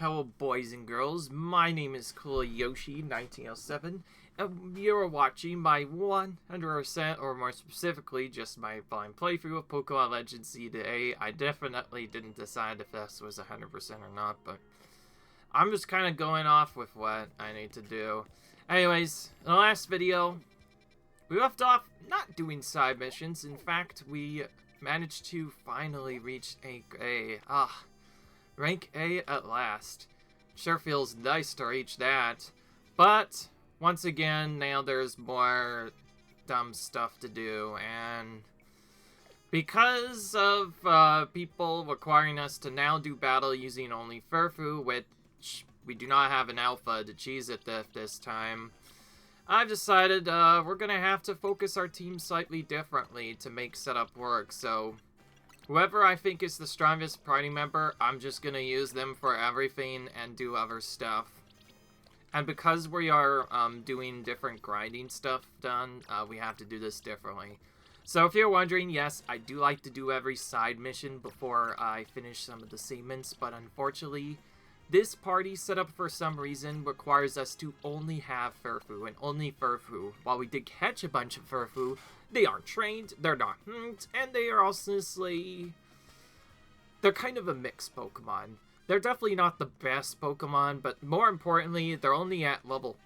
Hello boys and girls, my name is Yoshi1907 and you're watching my 100% or more specifically just my blind playthrough of Pokémon Legends Z-A. I definitely didn't decide if this was 100% or not, but I'm just kind of going off with what I need to do. Anyways, in the last video, we left off not doing side missions. In fact, we managed to finally reach Rank A at last. Sure feels nice to reach that. But, once again, now there's more dumb stuff to do. And because of people requiring us to now do battle using only Furfou, which we do not have an alpha to cheese it this time, I've decided we're going to have to focus our team slightly differently to make setup work. So whoever I think is the strongest party member, I'm just going to use them for everything and do other stuff. And because we are doing different grinding stuff we have to do this differently. So if you're wondering, yes, I do like to do every side mission before I finish some of the segments, but unfortunately, this party setup for some reason requires us to only have Furfou and only Furfou. While we did catch a bunch of Furfou, they aren't trained, they're not and they are honestly, they're kind of a mixed Pokemon. They're definitely not the best Pokemon, but more importantly, they're only at level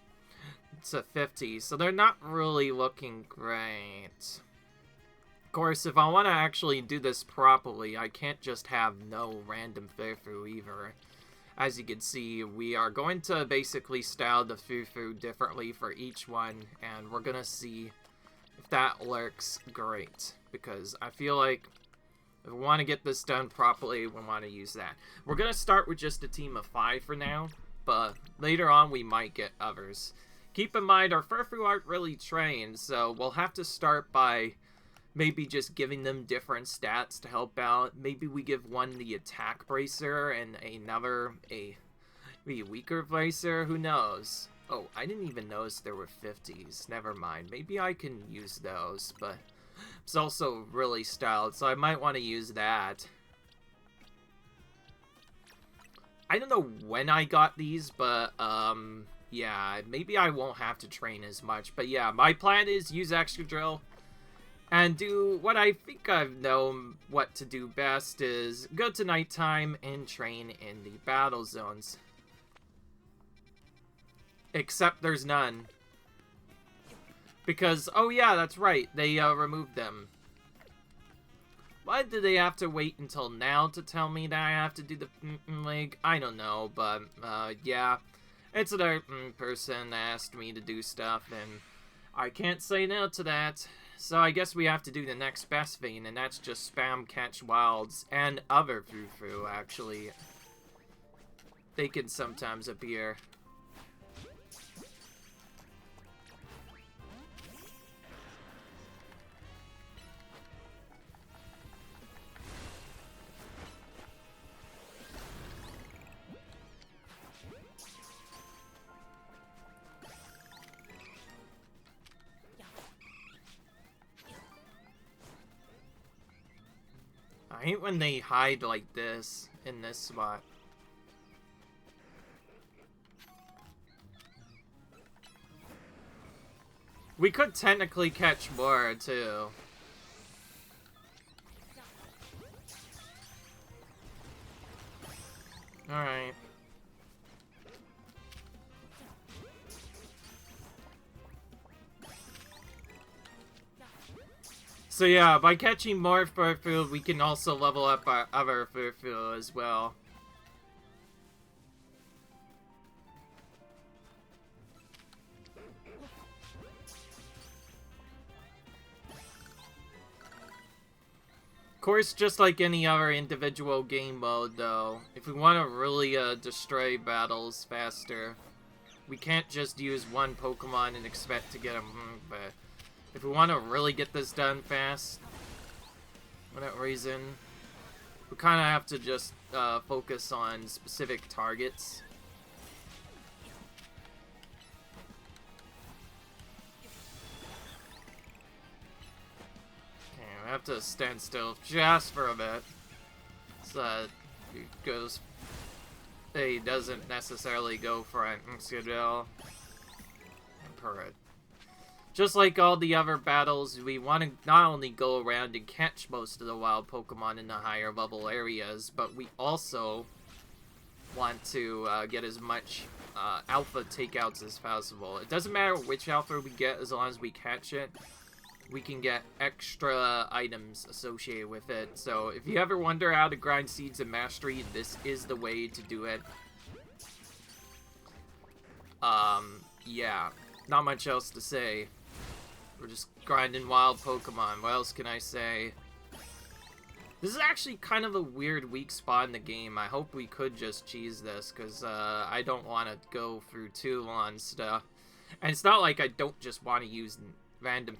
50, so they're not really looking great. Of course, if I want to actually do this properly, I can't just have no random Furfou either. As you can see, we are going to basically style the Furfou differently for each one, and we're going to see if that works great, because I feel like if we want to get this done properly, we want to use that. We're going to start with just a team of 5 for now, but later on we might get others. Keep in mind, our Furfou aren't really trained, so we'll have to start by maybe just giving them different stats to help out. Maybe we give one the attack bracer and another a weaker bracer. Who knows? Oh, I didn't even notice there were 50s. Never mind. Maybe I can use those, but it's also really styled, so I might want to use that. I don't know when I got these, but yeah, maybe I won't have to train as much. But yeah, my plan is use Extra Drill and do what I think I've known what to do best is go to nighttime and train in the battle zones. Except there's none. Because, oh yeah, that's right, they removed them. Why did they have to wait until now to tell me that I have to do the league? I don't know, but yeah. It's another person that asked me to do stuff, and I can't say no to that. So I guess we have to do the next best thing, and that's just spam catch wilds and other Furfou, actually. They can sometimes appear. I hate when they hide like this, in this spot. We could technically catch more, too. Alright. So yeah, by catching more Furfou, we can also level up our other Furfou as well. Of course, just like any other individual game mode, though, if we want to really destroy battles faster, we can't just use one Pokemon and expect to get them, but if we want to really get this done fast, for that reason, we kind of have to just focus on specific targets. Okay, I have to stand still just for a bit. So that it goes he doesn't necessarily go for an Excadrill and Purr. Just like all the other battles, we want to not only go around and catch most of the wild Pokemon in the higher level areas, but we also want to get as much alpha takeouts as possible. It doesn't matter which alpha we get, as long as we catch it. We can get extra items associated with it. So if you ever wonder how to grind Seeds of Mastery, this is the way to do it. Yeah, not much else to say. We're just grinding wild Pokemon. What else can I say? This is actually kind of a weird weak spot in the game. I hope we could just cheese this, because I don't want to go through too long stuff. And it's not like I don't just want to use random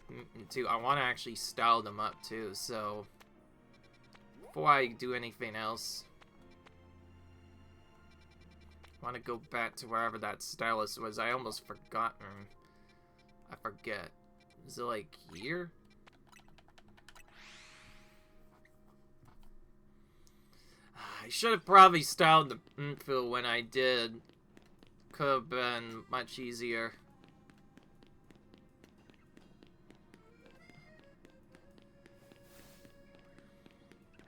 too. I want to actually style them up too. So before I do anything else, I want to go back to wherever that stylus was. I almost forgot. I forget. Is it like here? I should have probably styled the Furfou when I did. Could have been much easier.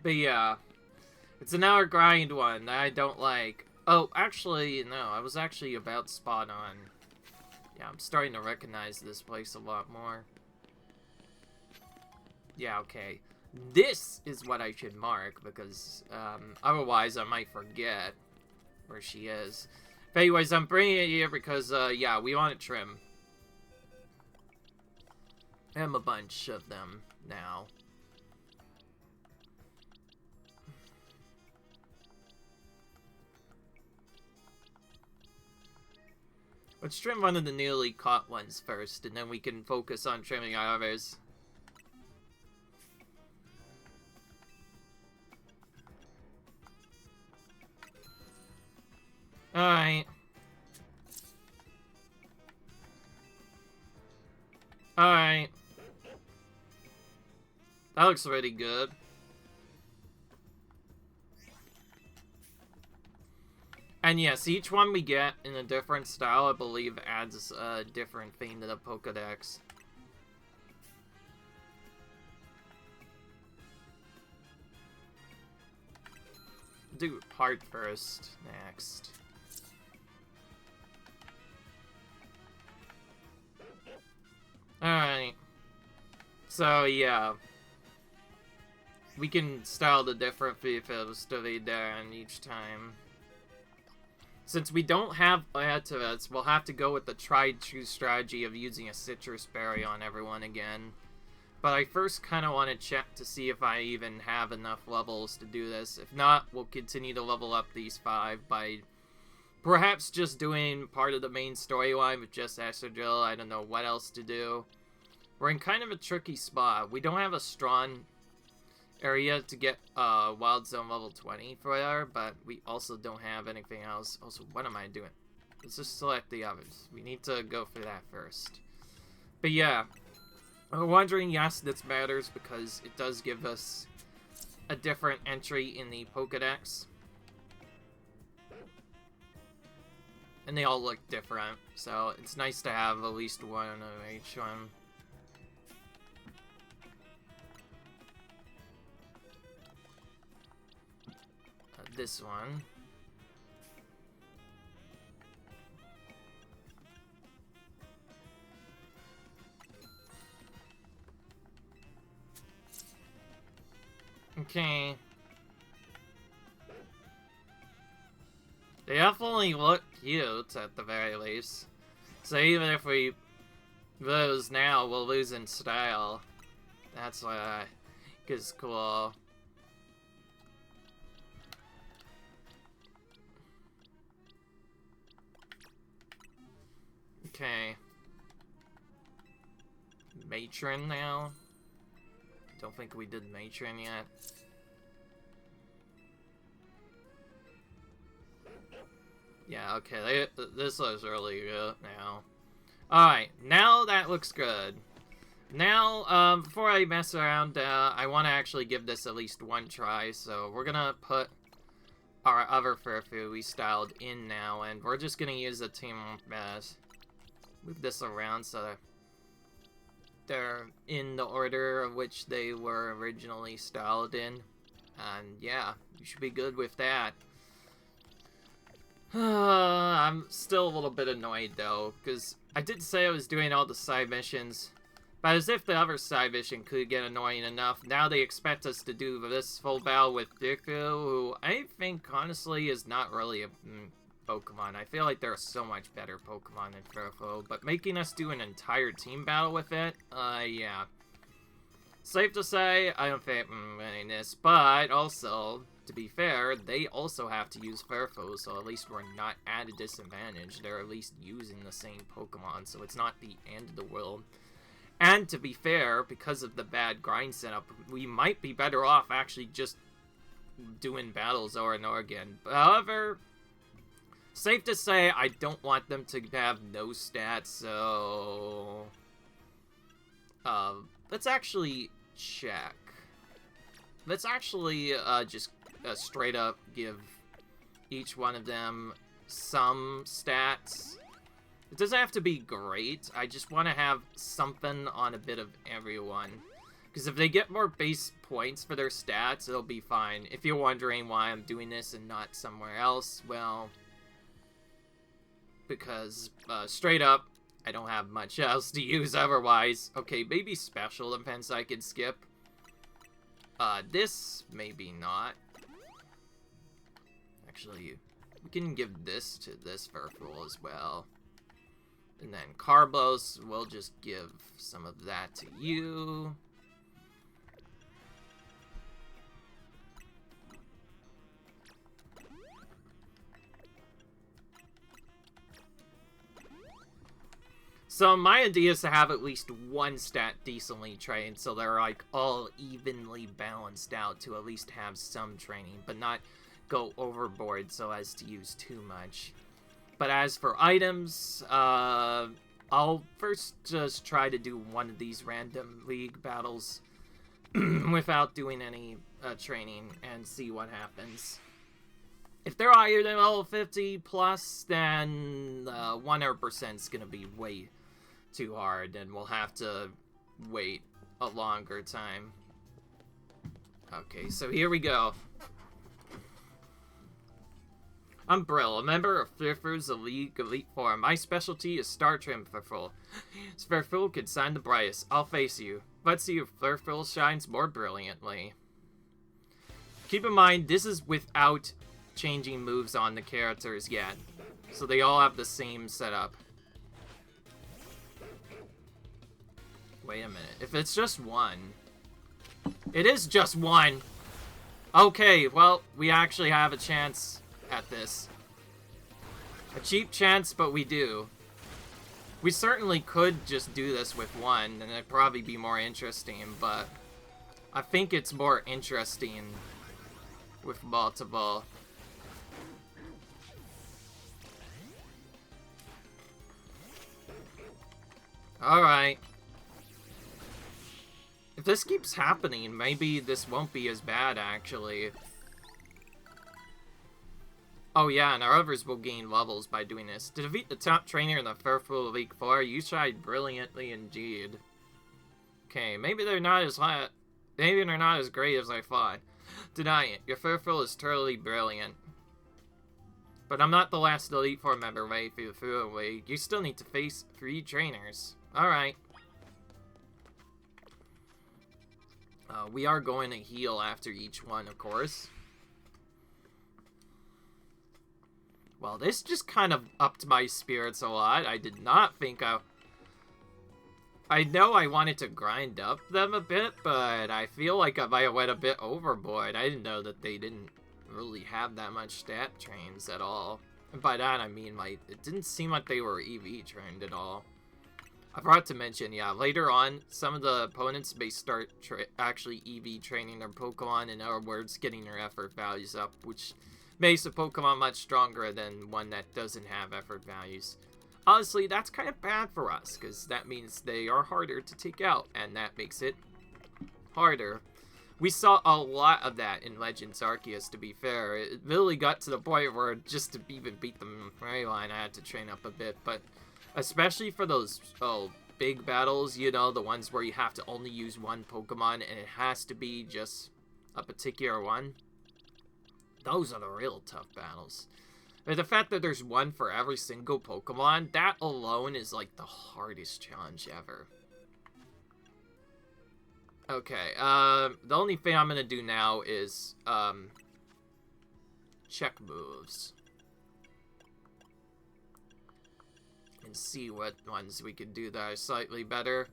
But yeah, it's an hour grind one that I don't like. Oh, actually, no, I was actually about spot on. Yeah, I'm starting to recognize this place a lot more. Yeah, okay. This is what I should mark, because otherwise I might forget where she is. But anyways, I'm bringing it here because, yeah, we want to trim. I have a bunch of them now. Let's trim one of the newly caught ones first, and then we can focus on trimming our others. Alright. Alright. That looks really good. And yes, each one we get in a different style, I believe, adds a different thing to the Pokédex. Do heart first, next. Alright. So, yeah. We can style the different Furfous to be there each time. Since we don't have Arceus, we'll have to go with the tried-true strategy of using a Citrus Berry on everyone again. But I first kind of want to check to see if I even have enough levels to do this. If not, we'll continue to level up these 5 by perhaps just doing part of the main storyline with just Excadrill. I don't know what else to do. We're in kind of a tricky spot. We don't have a strong area to get Wild Zone level 20 for her, but we also don't have anything else. Also, what am I doing? Let's just select the others. We need to go for that first. But yeah, I'm wondering, yes, this matters because it does give us a different entry in the Pokédex. And they all look different, so it's nice to have at least one of each one. This one. Okay. They definitely look cute at the very least. So even if we lose now, we'll lose in style. That's what I think is cool. Okay. Matron now. Don't think we did Matron yet. Yeah, okay, this looks really good now. Alright, now that looks good. Now, before I mess around, I want to actually give this at least one try, so we're gonna put our other Furfou we styled in now, and we're just gonna use the team move this around so they're in the order of which they were originally styled in. And yeah, you should be good with that. I'm still a little bit annoyed though, because I did say I was doing all the side missions, but as if the other side mission could get annoying enough, now they expect us to do this full battle with Furfou, who I think honestly is not really a Pokemon. I feel like there are so much better Pokemon than Furfou, but making us do an entire team battle with it, yeah. Safe to say, I don't think I'm winning this, but also, to be fair, they also have to use Furfou, so at least we're not at a disadvantage. They're at least using the same Pokemon, so it's not the end of the world. And to be fair, because of the bad grind setup, we might be better off actually just doing battles over and over again. However, safe to say, I don't want them to have no stats, so let's actually check. Let's actually just straight up give each one of them some stats. It doesn't have to be great. I just want to have something on a bit of everyone. Because if they get more base points for their stats, it'll be fine. If you're wondering why I'm doing this and not somewhere else, well, because straight up, I don't have much else to use otherwise. Okay, maybe special defense I could skip. This, maybe not. Actually, we can give this to this Furfou as well. And then Carbos, we'll just give some of that to you. So my idea is to have at least one stat decently trained, so they're like all evenly balanced out to at least have some training, but not go overboard so as to use too much. But as for items, I'll first just try to do one of these random league battles without doing any training and see what happens. If they're higher than level 50 plus, then 100% is going to be way too hard, and we'll have to wait a longer time. Okay, so here we go. I'm Brill, a member of Furfou's Elite Four. My specialty is Star Trim Furfou. Furfou can shine the brightest. I'll face you. Let's see if Furfou shines more brilliantly. Keep in mind, this is without changing moves on the characters yet. So they all have the same setup. Wait a minute. If it's just one... It is just one! Okay, well, we actually have a chance at this. A cheap chance, but we do. We certainly could just do this with one, and it'd probably be more interesting, but I think it's more interesting with multiple. Alright. If this keeps happening, maybe this won't be as bad, actually. Oh yeah, and our others will gain levels by doing this. To defeat the top trainer in the Furfou Elite 4, you tried brilliantly indeed. Okay, maybe they're not as high. Maybe they're not as great as I thought. Deny it. Your Furfou is totally brilliant. But I'm not the last Elite Four member right through the Furfou League. You still need to face 3 trainers. Alright. We are going to heal after each one, of course. Well, this just kind of upped my spirits a lot. I did not think I know I wanted to grind up them a bit, but I feel like I might have went a bit overboard. I didn't know that they didn't really have that much stat trains at all. And by that, I mean, like, it didn't seem like they were EV trained at all. I forgot to mention, yeah, later on, some of the opponents may start actually EV training their Pokemon, in other words, getting their effort values up, which makes a Pokemon much stronger than one that doesn't have effort values. Honestly, that's kind of bad for us, because that means they are harder to take out, and that makes it harder. We saw a lot of that in Legends Arceus, to be fair. It really got to the point where just to even beat the Fairy line, I had to train up a bit. But especially for those big battles, you know, the ones where you have to only use one Pokemon and it has to be just a particular one. Those are the real tough battles. But the fact that there's one for every single Pokemon, that alone is like the hardest challenge ever. Okay, the only thing I'm gonna do now is, check moves. And see what ones we can do that are slightly better.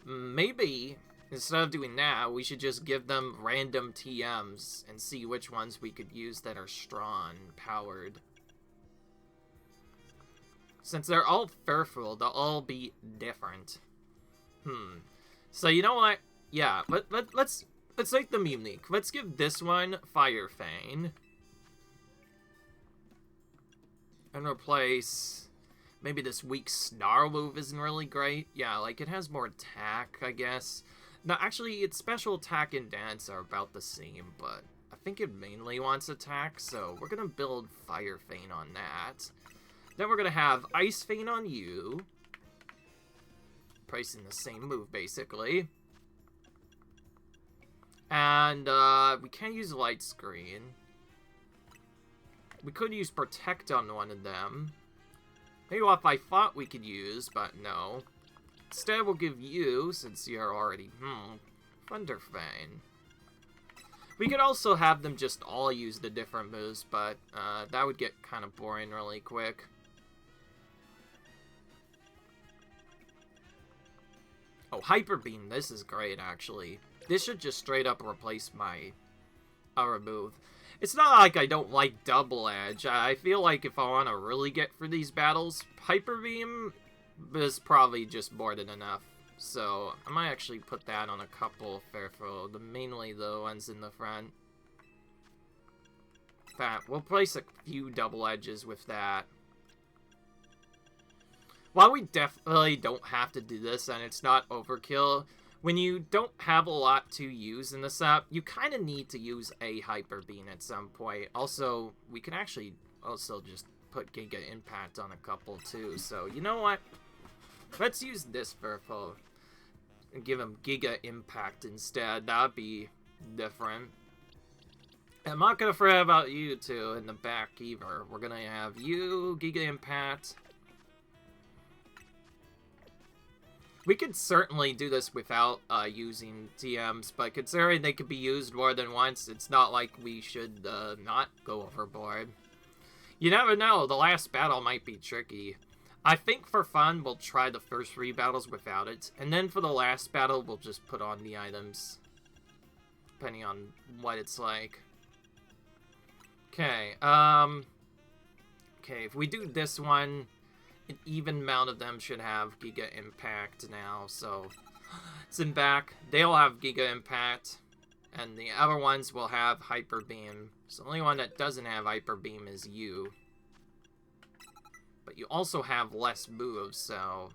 Maybe, instead of doing that, we should just give them random TMs and see which ones we could use that are strong, powered. Since they're all Furfou, they'll all be different. So you know what? Yeah, let's make them unique. Let's give this one Fire Fang. And replace... Maybe this weak Snarl move isn't really great. Yeah, like, it has more attack, I guess. No, actually, its special attack and dance are about the same, but I think it mainly wants attack, so we're gonna build Fire Fang on that. Then we're gonna have Ice Fang on you. Pricing the same move, basically. And, we can't use Light Screen. We could use Protect on one of them. Maybe what I thought we could use, but no. Instead, we'll give you, since you're already, Thunder Fang. We could also have them just all use the different moves, but, that would get kind of boring really quick. Oh, Hyper Beam, this is great, actually. This should just straight up replace my other move. It's not like I don't like Double Edge. I feel like if I want to really get through these battles, Hyper Beam is probably just more than enough. So, I might actually put that on a couple of Furfou, mainly the ones in the front. In fact, we'll place a few Double Edges with that. While we definitely don't have to do this and it's not overkill, when you don't have a lot to use in the set, you kind of need to use a Hyper Beam at some point. Also, we can actually also just put Giga Impact on a couple too. So, you know what? Let's use this Furfou and give him Giga Impact instead. That'd be different. I'm not going to forget about you two in the back either. We're going to have you, Giga Impact. We could certainly do this without using TMs, but considering they could be used more than once, it's not like we should not go overboard. You never know, the last battle might be tricky. I think for fun, we'll try the first 3 battles without it, and then for the last battle, we'll just put on the items, depending on what it's like. Okay, if we do this one... An even amount of them should have Giga Impact now, so it's in back. They'll have Giga Impact, and the other ones will have Hyper Beam. So the only one that doesn't have Hyper Beam is you. But you also have less moves, so...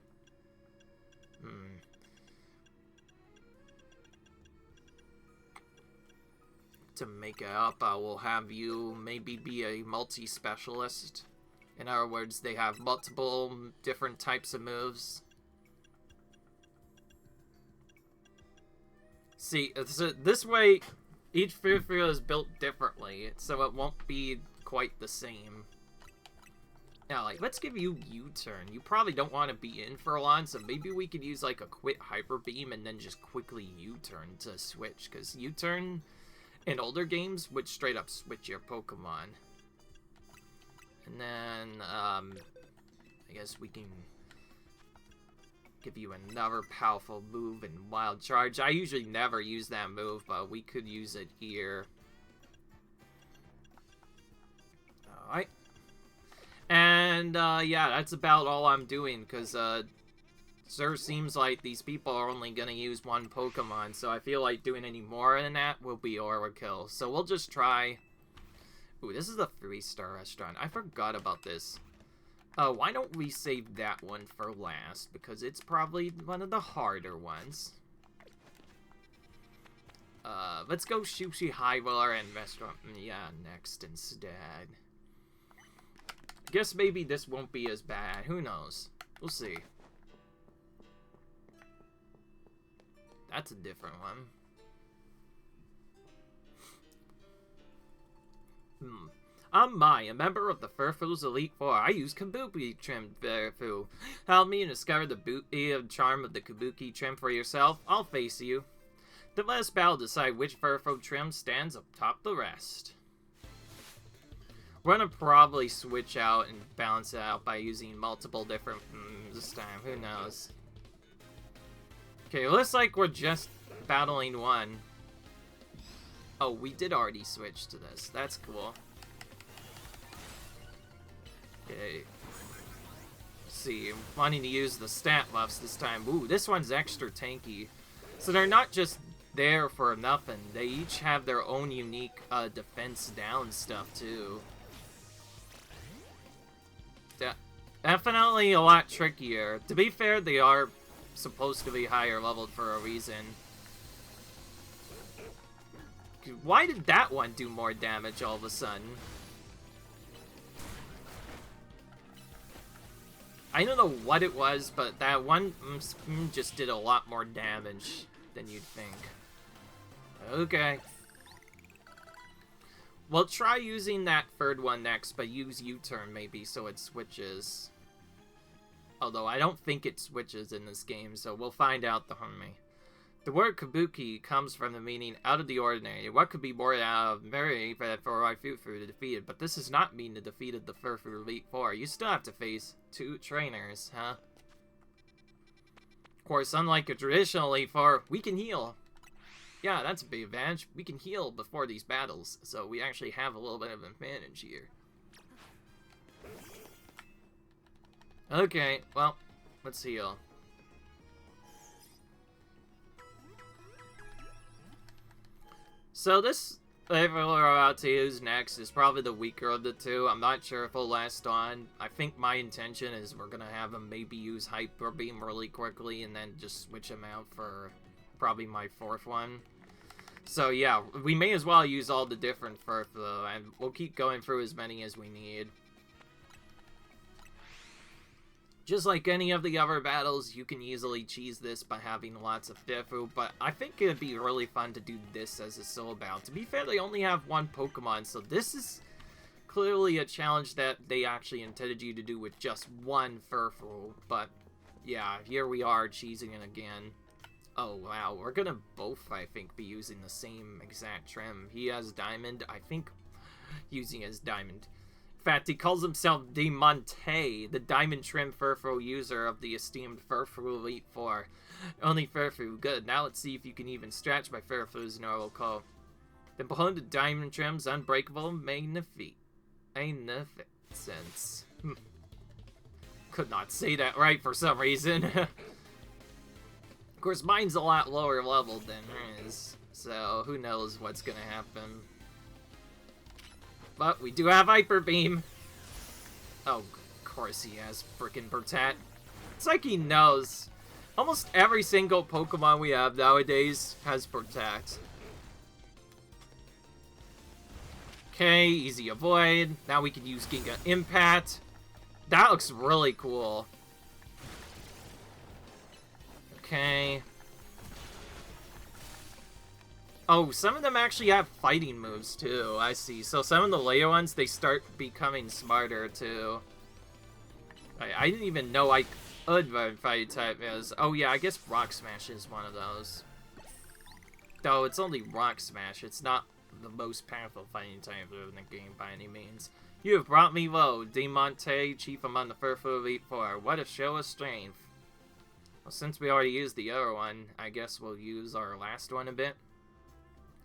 To make it up, I will have you maybe be a multi-specialist. In other words, they have multiple different types of moves. See, this way, each Furfou is built differently, so it won't be quite the same. Now, like, let's give you U-turn. You probably don't want to be in for a long, so maybe we could use, like, a quick Hyper Beam and then just quickly U-turn to switch, because U-turn in older games would straight up switch your Pokemon. And then, I guess we can give you another powerful move in Wild Charge. I usually never use that move, but we could use it here. Alright. And, yeah, that's about all I'm doing, because, sure seems like these people are only gonna use one Pokemon, so I feel like doing any more than that will be overkill. So we'll just try... Ooh, this is a 3-star restaurant. I forgot about this. Why don't we save that one for last? Because it's probably one of the harder ones. Let's go Sushi High Roller and Restaurant next instead. Guess maybe this won't be as bad. Who knows? We'll see. That's a different one. I'm Mai, a member of the Furfou's Elite Four. I use Kabuki trim Furfou. Help me discover the beauty and charm of the Kabuki trim for yourself. I'll face you. The last battle decide which Furfou trim stands atop the rest. We're gonna probably switch out and balance it out by using multiple different this time. Who knows? Okay, looks like we're just battling one. Oh, we did already switch to this. That's cool. Okay. Let's see, wanting to use the stat buffs this time. Ooh, this one's extra tanky. So they're not just there for nothing. They each have their own unique defense down stuff too. Definitely a lot trickier. To be fair, they are supposed to be higher leveled for a reason. Why did that one do more damage all of a sudden? I don't know what it was, but that one just did a lot more damage than you'd think. Okay. We'll try using that third one next, but use U-turn maybe so it switches. Although I don't think it switches in this game, so we'll find out the homie. The word Kabuki comes from the meaning out of the ordinary. What could be more out of very for Furfou to defeat it? But this does not mean the defeat of the Furfou Elite Four. You still have to face 2 trainers, huh? Of course, unlike a traditional Elite Four, we can heal. Yeah, that's a big advantage. We can heal before these battles, so we actually have a little bit of an advantage here. Okay, well, let's heal. So this level we're about to use next is probably the weaker of the two. I'm not sure if it'll last on. I think my intention is we're gonna have him maybe use Hyper Beam really quickly and then just switch him out for probably my 4th one. So yeah, we may as well use all the different Furfou, and we'll keep going through as many as we need. Just like any of the other battles, you can easily cheese this by having lots of Furfou, but I think it'd be really fun to do this as a solo battle. To be fair, they only have 1 Pokemon, so this is clearly a challenge that they actually intended you to do with just 1 Furfou, but yeah, here we are cheesing it again. Oh wow, we're gonna both, I think, be using the same exact trim. He has Diamond, I think using his Diamond. In fact, he calls himself Demonte, the Diamond Trim Furfou user of the esteemed Furfou Elite Four. Only Furfou, good. Now let's see if you can even stretch my Furfou's normal coat. Then behold the Diamond Trim's unbreakable magnificence. Could not say that right for some reason. Of course, mine's a lot lower level than his, so who knows what's gonna happen. But we do have Hyper Beam. Oh, of course he has frickin' Protect. It's like he knows. Almost every single Pokemon we have nowadays has Protect. Okay, easy avoid. Now we can use Giga Impact. That looks really cool. Okay. Oh, some of them actually have fighting moves, too. I see. So some of the later ones, they start becoming smarter, too. I didn't even know I could run fight type as... Oh, yeah, I guess Rock Smash is one of those. Though, it's only Rock Smash. It's not the most powerful fighting type in the game by any means. You have brought me low, Demonte, chief among the Furfou Elite Four. What a show of strength. Well, since we already used the other one, I guess we'll use our last one a bit.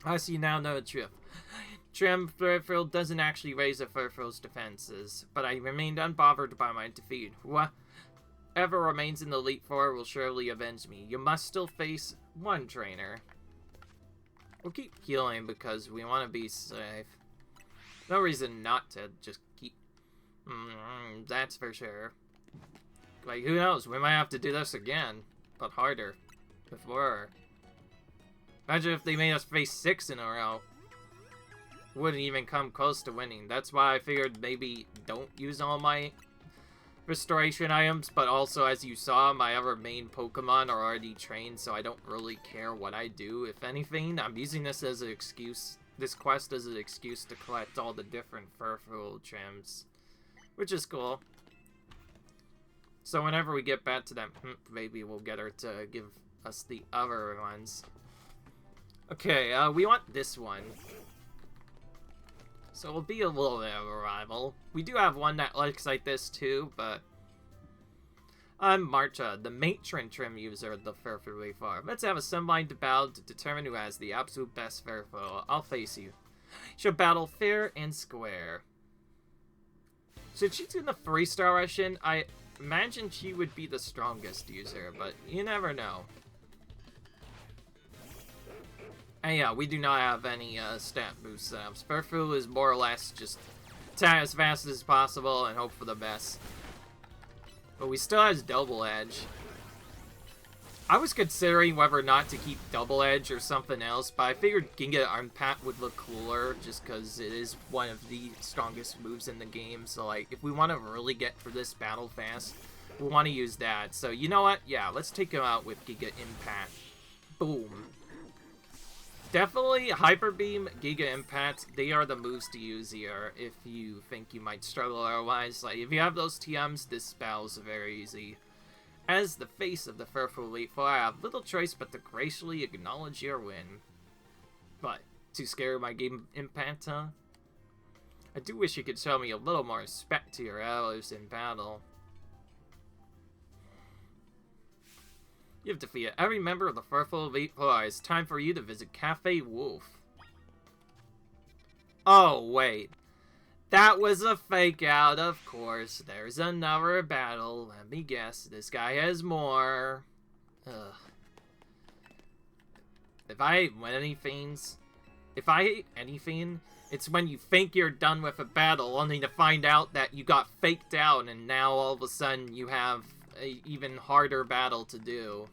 I see now know the truth. Trim Furfou doesn't actually raise a Furfou's defenses, but I remained unbothered by my defeat. Whatever remains in the Elite Four will surely avenge me. You must still face 1 trainer. We'll keep healing because we want to be safe. No reason not to just keep... that's for sure. Like, who knows? We might have to do this again, but harder. Before. Imagine if they made us face 6 in a row. Wouldn't even come close to winning. That's why I figured maybe don't use all my restoration items, but also, as you saw, my other main Pokemon are already trained, so I don't really care what I do. If anything, I'm using this as an excuse, this quest as an excuse to collect all the different Furfou trims, which is cool. So whenever we get back to that, maybe we'll get her to give us the other ones. Okay, we want this one. So it'll be a little bit of a rival. We do have one that looks like this too, but I'm Marcha, the matron trim user of the Furfou farm. Let's have a sunblind battle to determine who has the absolute best Furfou. I'll face you. She'll battle fair and square. So she's in the 3-star Russian. I imagine she would be the strongest user, but you never know. And yeah, we do not have any stat boost setups. Furfou is more or less just attack as fast as possible and hope for the best. But we still have Double Edge. I was considering whether or not to keep Double Edge or something else, but I figured Ginga Impact would look cooler just because it is one of the strongest moves in the game. So like, if we want to really get through this battle fast, we want to use that. So you know what? Yeah, let's take him out with Giga Impact. Boom. Definitely Hyper Beam, Giga Impact, they are the moves to use here if you think you might struggle otherwise. Like, if you have those TMs, this battle's very easy. As the face of the Furfou Elite Four, I have little choice but to graciously acknowledge your win. But, too scared of my Game Impact, huh? I do wish you could show me a little more respect to your allies in battle. You've defeated every member of the Furfou Elite Four. It's time for you to visit Cafe Wolf. Oh, wait. That was a fake out, of course. There's another battle. Let me guess. This guy has more. Ugh. If I hate anything, it's when you think you're done with a battle, only to find out that you got faked out, and now all of a sudden you have an even harder battle to do.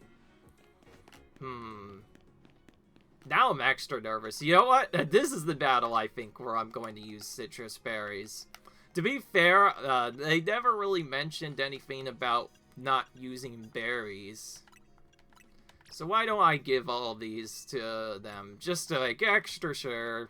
Now I'm extra nervous. You know what? This is the battle, I think, where I'm going to use citrus berries. To be fair, they never really mentioned anything about not using berries. So why don't I give all these to them? Just to, like, extra sure.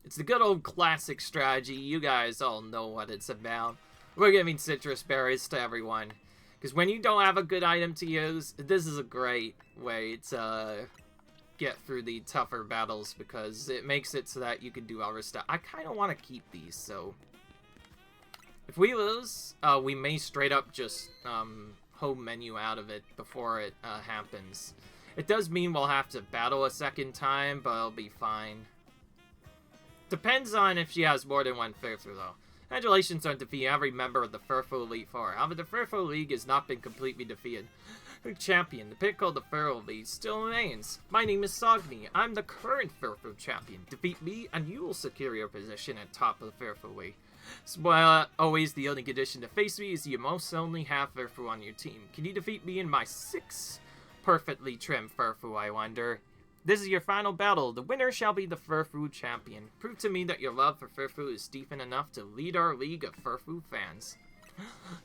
It's the good old classic strategy. You guys all know what it's about. We're giving citrus berries to everyone. Because when you don't have a good item to use, this is a great way to get through the tougher battles, because it makes it so that you can do other stuff. I kind of want to keep these, so if we lose, we may straight up just home menu out of it before it happens. It does mean we'll have to battle a second time, but it'll be fine. Depends on if she has more than one Furfou, though. Congratulations on defeating every member of the Furfou Elite Four. However, the Furfou League has not been completely defeated. The champion, the pinnacle of the Furfou League, still remains. My name is Sogni. I'm the current Furfou champion. Defeat me, and you will secure your position at top of the Furfou League. So, always the only condition to face me is you must only have Furfou on your team. Can you defeat me in my 6 perfectly trimmed Furfou, I wonder? This is your final battle. The winner shall be the Furfou champion. Prove to me that your love for Furfou is deep enough to lead our league of Furfou fans.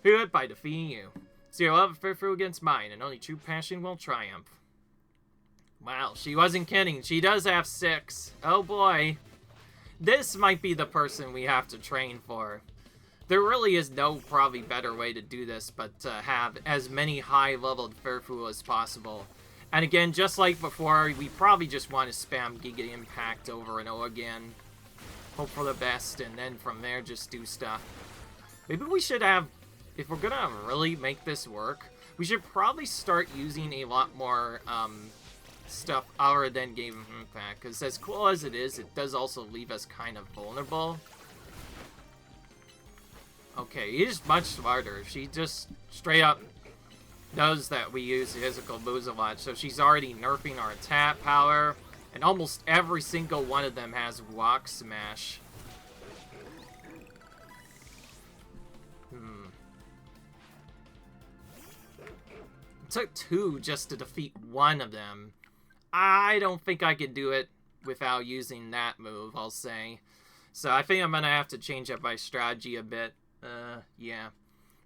Do it by defeating you. So your love of Furfou against mine, and only true passion will triumph. Wow, she wasn't kidding. She does have 6. Oh boy. This might be the person we have to train for. There really is no probably better way to do this but to have as many high-leveled Furfou as possible. And again, just like before, we probably just want to spam Giga Impact over and over again. Hope for the best, and then from there, just do stuff. Maybe we should have, if we're gonna really make this work, we should probably start using a lot more stuff other than Giga Impact. Because as cool as it does also leave us kind of vulnerable. Okay, he's much smarter. She just straight up knows that we use physical moves a lot, so she's already nerfing our attack power, and almost every single one of them has Rock Smash. It took 2 just to defeat one of them. I don't think I can do it without using that move, I'll say. So I think I'm going to have to change up my strategy a bit. Yeah.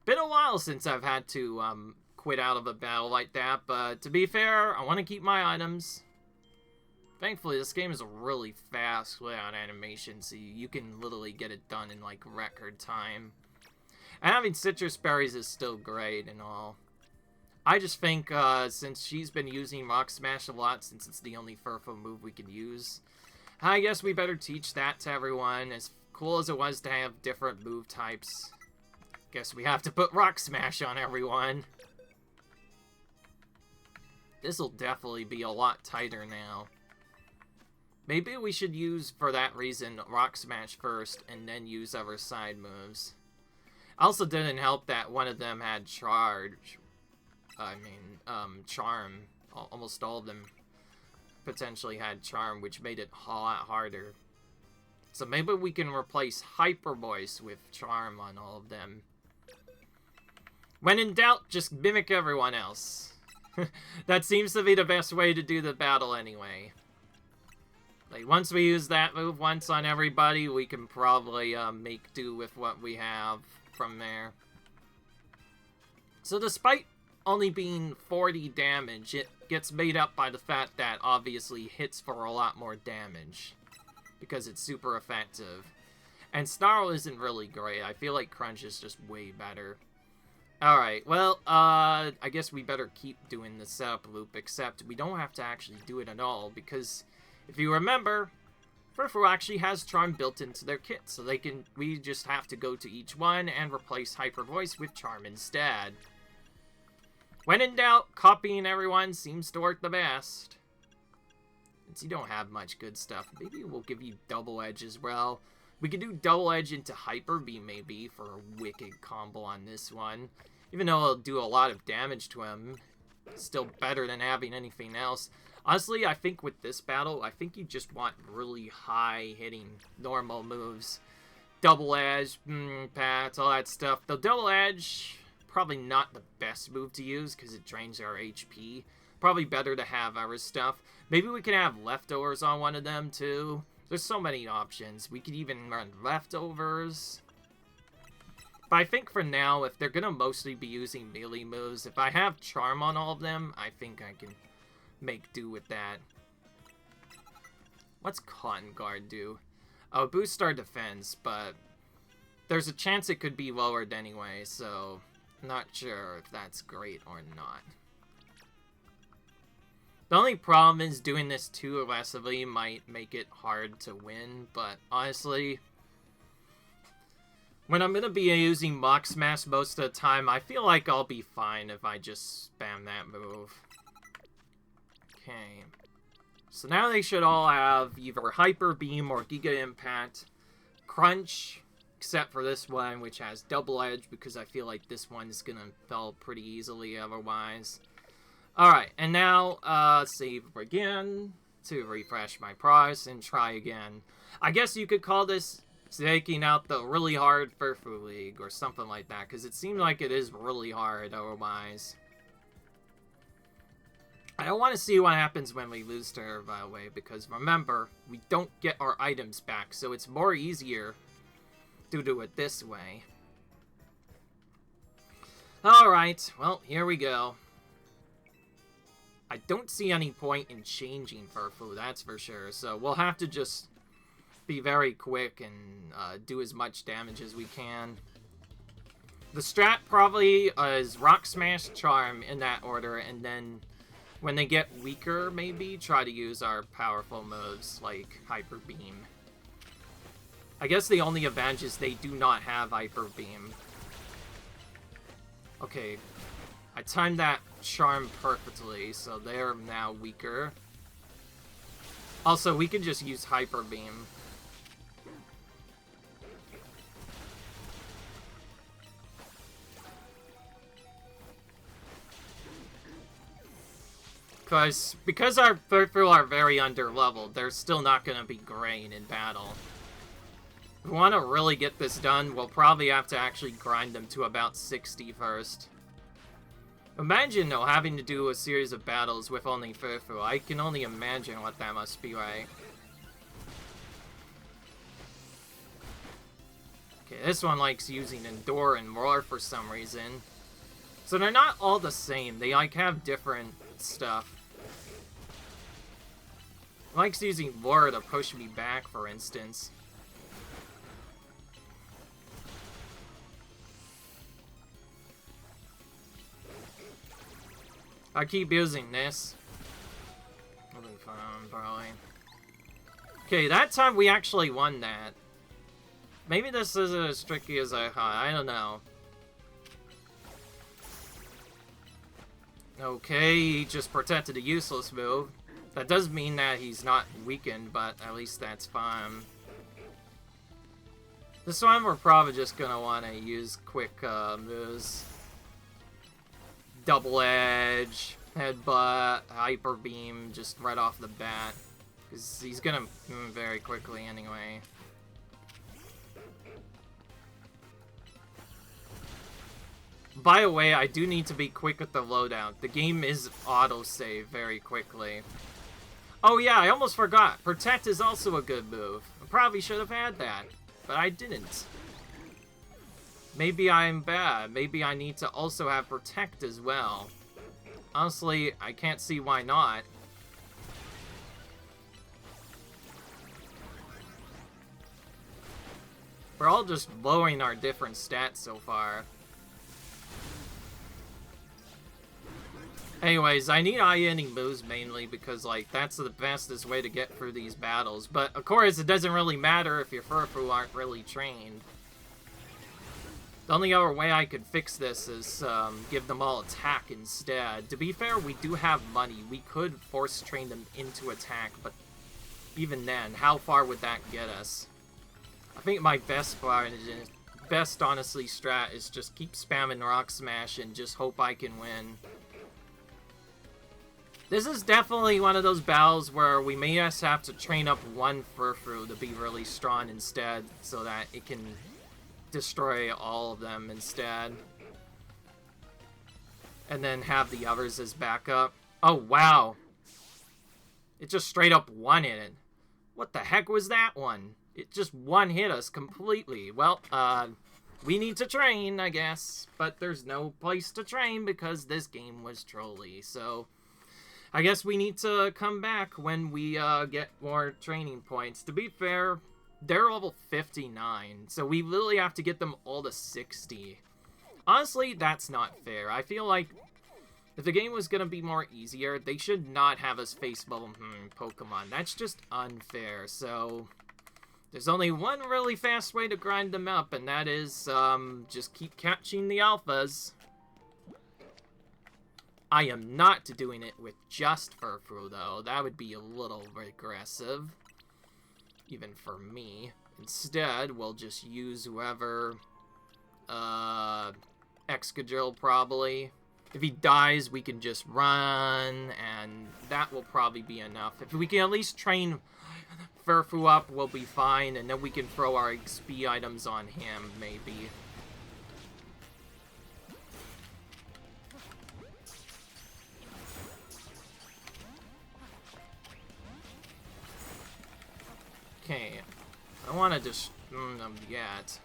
Been a while since I've had to quit out of a battle like that, but to be fair, I want to keep my items. Thankfully, this game is really fast without animation, so you can literally get it done in, like, record time. And having citrus berries is still great and all. I just think, since she's been using Rock Smash a lot, since it's the only Furfou move we can use, I guess we better teach that to everyone. As cool as it was to have different move types, guess we have to put Rock Smash on everyone. This'll definitely be a lot tighter now. Maybe we should use, for that reason, Rock Smash first, and then use our side moves. Also didn't help that one of them had Charge. Charm. Almost all of them potentially had Charm, which made it a lot harder. So maybe we can replace Hyper Voice with Charm on all of them. When in doubt, just mimic everyone else. That seems to be the best way to do the battle anyway. Like, once we use that move once on everybody, we can probably make do with what we have from there. So despite only being 40 damage, it gets made up by the fact that obviously hits for a lot more damage, because it's super effective. And Snarl isn't really great. I feel like Crunch is just way better. Alright, well, I guess we better keep doing the setup loop, except we don't have to actually do it at all, because if you remember, Furfou actually has Charm built into their kit, so we just have to go to each one and replace Hyper Voice with Charm instead. When in doubt, copying everyone seems to work the best. Since you don't have much good stuff, maybe we'll give you Double Edge as well. We could do Double Edge into Hyper Beam maybe for a wicked combo on this one. Even though it'll do a lot of damage to him, still better than having anything else. Honestly, I think with this battle, I think you just want really high-hitting normal moves. Double Edge, Pats, all that stuff. The Double Edge, probably not the best move to use because it drains our HP. Probably better to have our stuff. Maybe we can have Leftovers on one of them, too. There's so many options. We could even run Leftovers. But I think for now, if they're going to mostly be using melee moves, if I have Charm on all of them, I think I can make do with that. What's Cotton Guard do? Oh, boost our defense, but there's a chance it could be lowered anyway, so not sure if that's great or not. The only problem is doing this too aggressively might make it hard to win, but honestly, when I'm going to be using Mock Smash most of the time, I feel like I'll be fine if I just spam that move. Okay. So now they should all have either Hyper Beam or Giga Impact. Crunch, except for this one, which has Double Edge, because I feel like this one's going to fail pretty easily otherwise. Alright, and now, save again to refresh my price and try again. I guess you could call this taking out the really hard Furfou League or something like that, because it seems like it is really hard otherwise. I don't want to see what happens when we lose to her, by the way, because remember, we don't get our items back, so it's more easier to do it this way. Alright, well, here we go. I don't see any point in changing Furfou, that's for sure, so we'll have to just be very quick and do as much damage as we can. The strat probably is Rock Smash, Charm in that order, and then when they get weaker, maybe try to use our powerful moves like Hyper Beam. I guess the only advantage is they do not have Hyper Beam. Okay, I timed that Charm perfectly, so they're now weaker. Also, we can just use Hyper Beam. Because our Furfou are very underleveled, they're still not going to be great in battle. If we want to really get this done, we'll probably have to actually grind them to about 60 first. Imagine, though, having to do a series of battles with only Furfou. I can only imagine what that must be like. Okay, this one likes using Endure and Roar for some reason. So they're not all the same. They, like, have different stuff. It likes using Roar to push me back, for instance. I keep using this. It'll be fun, probably. Okay, that time we actually won that. Maybe this isn't as tricky as I thought. I don't know. Okay, he just protected a useless move. That does mean that he's not weakened, but at least that's fine. This one we're probably just gonna want to use quick moves. Double Edge, Headbutt, Hyper Beam, just right off the bat. Because he's gonna move very quickly anyway. By the way, I do need to be quick with the loadout. The game is auto-save very quickly. Oh yeah, I almost forgot. Protect is also a good move. I probably should have had that, but I didn't. Maybe I'm bad. Maybe I need to also have Protect as well. Honestly, I can't see why not. We're all just lowering our different stats so far. Anyways, I need eye-ending moves mainly because, like, that's the fastest way to get through these battles. But, of course, it doesn't really matter if your Furfou aren't really trained. The only other way I could fix this is give them all attack instead. To be fair, we do have money. We could force train them into attack, but even then, how far would that get us? I think my best honestly strat is just keep spamming Rock Smash and just hope I can win. This is definitely one of those battles where we may just have to train up one Furfou to be really strong instead, so that it can destroy all of them instead. And then have the others as backup. Oh, wow. It just straight up one-hit it. What the heck was that one? It just one-hit us completely. Well, we need to train, I guess. But there's no place to train because this game was trolly. So, I guess we need to come back when we get more training points. To be fair, they're level 59, so we literally have to get them all to 60. Honestly, that's not fair. I feel like if the game was going to be more easier, they should not have us face level Pokemon. That's just unfair, so there's only one really fast way to grind them up, and that is just keep catching the alphas. I am not doing it with just Furfou, though. That would be a little regressive. Even for me. Instead, we'll just use whoever... Excadrill, probably. If he dies, we can just run, and that will probably be enough. If we can at least train Furfou up, we'll be fine, and then we can throw our XP items on him, maybe. Okay, I don't want to just them yet.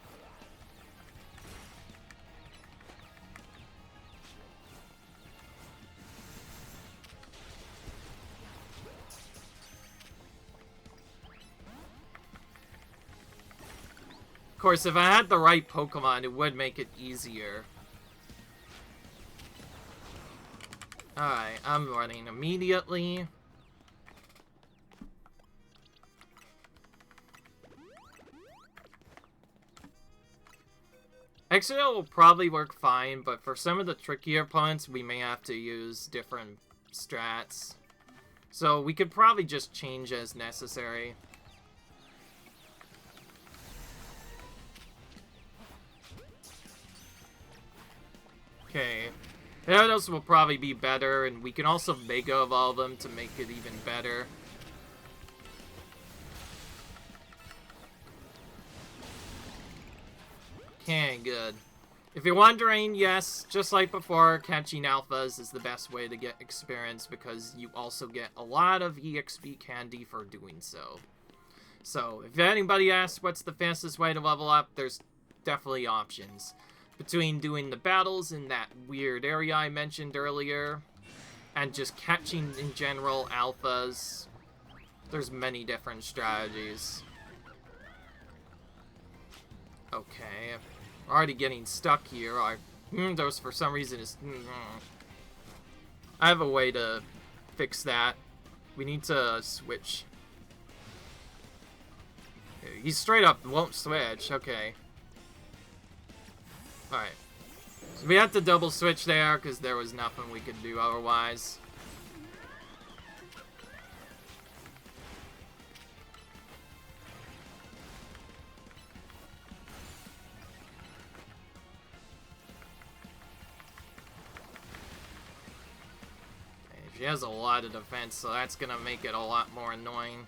Of course, if I had the right Pokemon, it would make it easier. Alright, I'm running immediately. Excadrill will probably work fine, but for some of the trickier opponents, we may have to use different strats. So we could probably just change as necessary. Okay. Gyarados will probably be better, and we can also Mega Evolve them to make it even better. Okay, good. If you're wondering, yes, just like before, catching alphas is the best way to get experience because you also get a lot of EXP candy for doing so. So, if anybody asks what's the fastest way to level up, there's definitely options. Between doing the battles in that weird area I mentioned earlier, and just catching, in general, alphas, there's many different strategies. Okay, we're already getting stuck here. Those, for some reason, is... I have a way to fix that. We need to switch. He straight up won't switch. Okay. Alright. So we have to double switch there because there was nothing we could do otherwise. She has a lot of defense, so that's gonna make it a lot more annoying.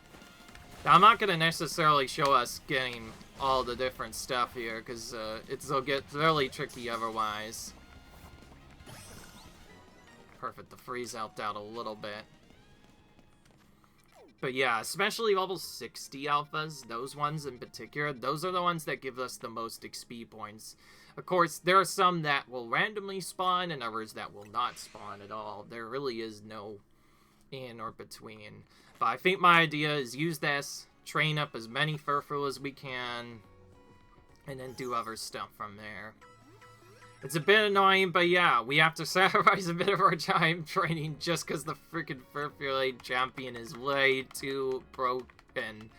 Now, I'm not gonna necessarily show us getting all the different stuff here, because it'll get really tricky otherwise. Perfect, the freeze helped out a little bit. But yeah, especially level 60 alphas, those ones in particular, those are the ones that give us the most XP points. Of course, there are some that will randomly spawn and others that will not spawn at all. There really is no in or between. But I think my idea is use this, train up as many Furfou as we can, and then do other stuff from there. It's a bit annoying, but yeah, we have to sacrifice a bit of our time training just because the freaking Furfou champion is way too broken.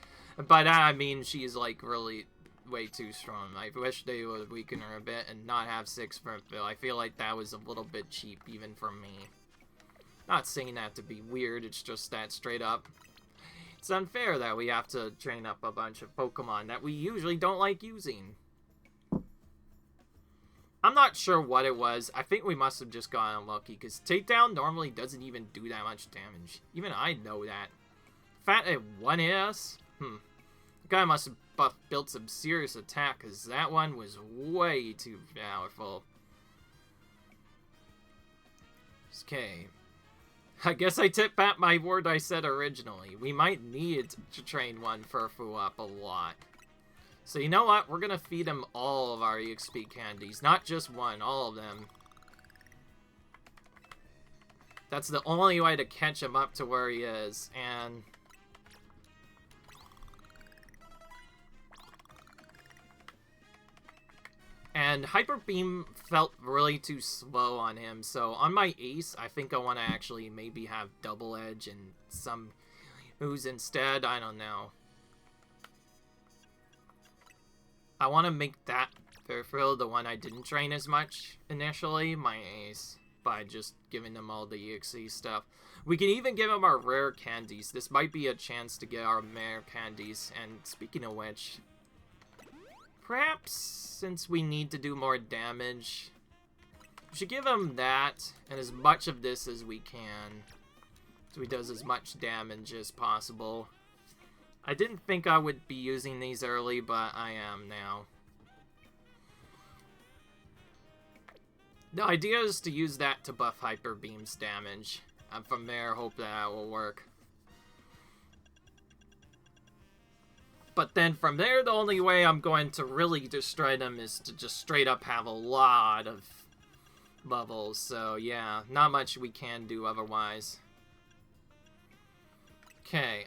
By that I mean she's like really way too strong. I wish they would weaken her a bit and not have 6 Furfou. I feel like that was a little bit cheap even for me. Not saying that to be weird, it's just that straight up. It's unfair that we have to train up a bunch of Pokemon that we usually don't like using. I'm not sure what it was. I think we must have just gotten unlucky, because Takedown normally doesn't even do that much damage. Even I know that. Fat at 1 hit. The guy must have built some serious attack, because that one was way too powerful. Okay. I guess I tip back my word I said originally. We might need to train one Furfou up a lot. So you know what? We're gonna feed him all of our EXP candies. Not just one, all of them. That's the only way to catch him up to where he is. And Hyper Beam felt really too slow on him, so on my Ace, I think I want to actually maybe have Double Edge and some moves instead. I don't know. I want to make that Furfou the one I didn't train as much initially, my Ace, by just giving them all the EXE stuff. We can even give them our rare candies. This might be a chance to get our rare candies, and speaking of which, perhaps, since we need to do more damage, we should give him that, and as much of this as we can, so he does as much damage as possible. I didn't think I would be using these early, but I am now. The idea is to use that to buff Hyper Beam's damage, and from there, hope that will work. But then from there, the only way I'm going to really destroy them is to just straight up have a lot of levels. So yeah, not much we can do otherwise. Okay,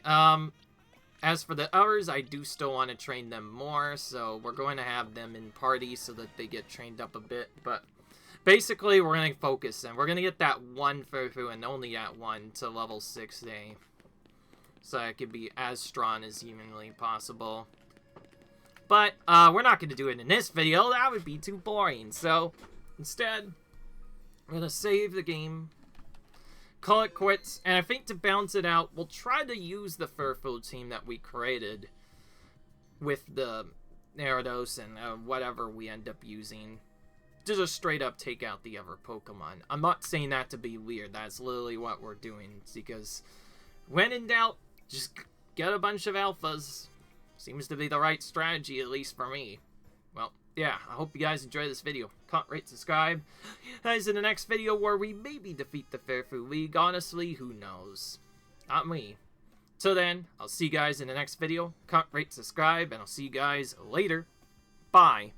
as for the others, I do still want to train them more, so we're going to have them in parties so that they get trained up a bit. But basically, we're going to focus, and we're going to get that one Furfou, and only that one, to level 6A. So it could be as strong as humanly possible. But we're not going to do it in this video. That would be too boring. So instead, we're going to save the game, call it quits, and I think to balance it out, we'll try to use the Furfou team that we created with the Gyarados and whatever we end up using to just straight up take out the other Pokemon. I'm not saying that to be weird. That's literally what we're doing, because when in doubt, just get a bunch of alphas. Seems to be the right strategy, at least for me. well, yeah, I hope you guys enjoy this video. Comment, rate, subscribe. Guys, in the next video where we maybe defeat the Furfou League, honestly, who knows? Not me. Till then, I'll see you guys in the next video. Comment, rate, subscribe, and I'll see you guys later. Bye.